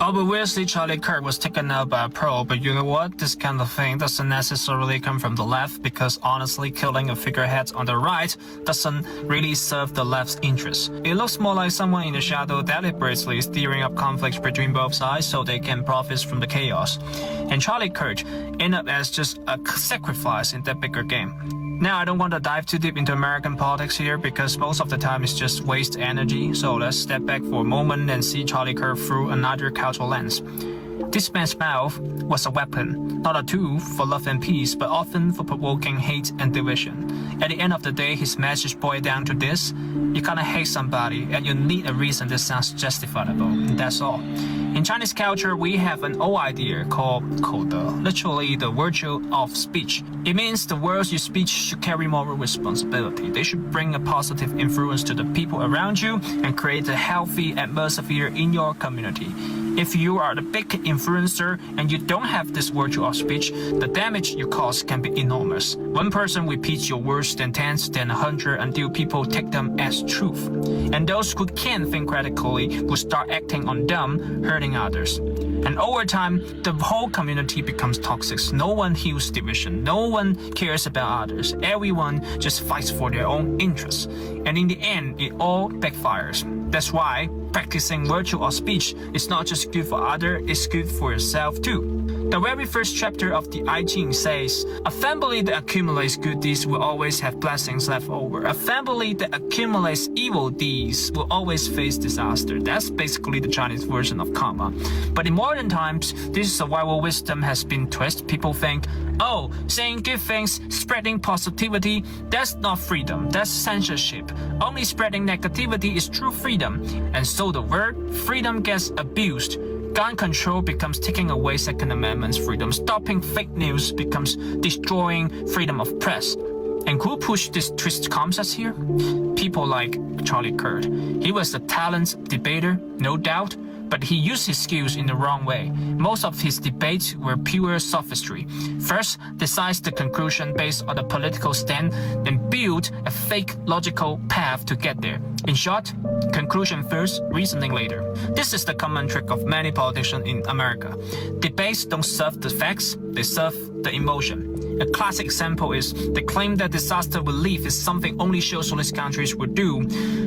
Obviously, Charlie Kirk was taken out by a pro, but you know what? This kind of thing doesn't necessarily come from the left because honestly, killing a figurehead on the right doesn't really serve the left's interests. It looks more like someone in the shadow deliberately stirring up conflicts between both sides so they can profit from the chaos. And Charlie Kirk ended up as just a sacrifice in that bigger game. Now, I don't want to dive too deep into American politics here because most of the time it's just waste energy, so let's step back for a moment and see Charlie Kirk through another cultural lens. This man's mouth was a weapon, not a tool for love and peace, but often for provoking hate and division. At the end of the day, his message boiled down to this: you kinda hate somebody and you need a reason that sounds justifiable, and that's all. In Chinese culture, we have an old idea called 口德, literally the virtue of speech. It means the words you speak should carry moral responsibility. They should bring a positive influence to the people around you and create a healthy atmosphere in your community. If you are the big influencer and you don't have this virtue of speech, the damage you cause can be enormous. One person repeats your words then 10, then 100 until people take them as truth. And those who can't think critically will start acting on them, hurting others. And over time, the whole community becomes toxic. No one heals division. No one cares about others. Everyone just fights for their own interests. And in the end, it all backfires. That's why practicing virtue of speech is not just good for others, it's good for yourself too. The very first chapter of the I Ching says, a family that accumulates good deeds will always have blessings left over. A family that accumulates evil deeds will always face disaster. That's basically the Chinese version of karma. But in modern times, this survival wisdom has been twisted. People think, oh, saying good things, spreading positivity, that's not freedom, that's censorship. Only spreading negativity is true freedom. And so the word freedom gets abused. Gun control becomes taking away Second Amendment's freedom. Stopping fake news becomes destroying freedom of press. And who pushed this twist concepts here? People like Charlie Kirk. He was a talented debater, no doubt, but he used his skills in the wrong way. Most of his debates were pure sophistry. First, decides the conclusion based on a political stand, then build a fake logical path to get there. In short, conclusion first, reasoning later. This is the common trick of many politicians in America. Debates don't serve the facts, they serve the emotion. A classic example is they claim that disaster relief is something only socialist countries would do.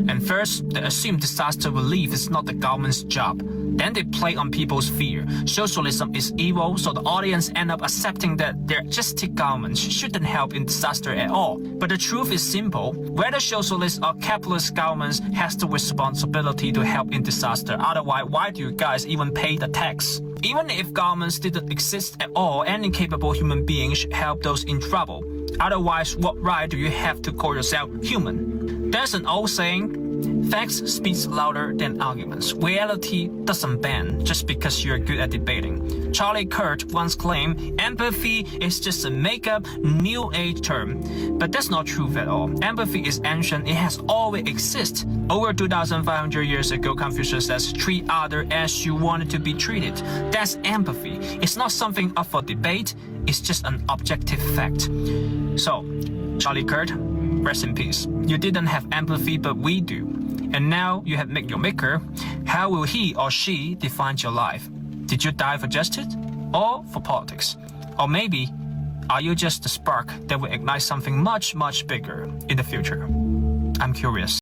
And first, they assume disaster relief is not the government's job. Then they play on people's fear. Socialism is evil, so the audience end up accepting that their just governments shouldn't help in disaster at all. But the truth is simple. Whether socialist or capitalist governments has the responsibility to help in disaster. Otherwise, why do you guys even pay the tax? Even if governments didn't exist at all, any capable human being should help those in trouble. Otherwise, what right do you have to call yourself human? There's an old saying, facts speak louder than arguments. Reality doesn't bend just because you're good at debating. Charlie Kirk once claimed empathy is just a make-up new age term. But that's not true at all. Empathy is ancient. It has always existed. Over 2,500 years ago, Confucius says, treat others as you wanted to be treated. That's empathy. It's not something up for debate. It's just an objective fact. So, Charlie Kirk, rest in peace. You didn't have empathy, but we do. And now you have met your maker. How will he or she define your life? Did you die for justice or for politics? Or maybe, are you just the spark that will ignite something much, much bigger in the future? I'm curious.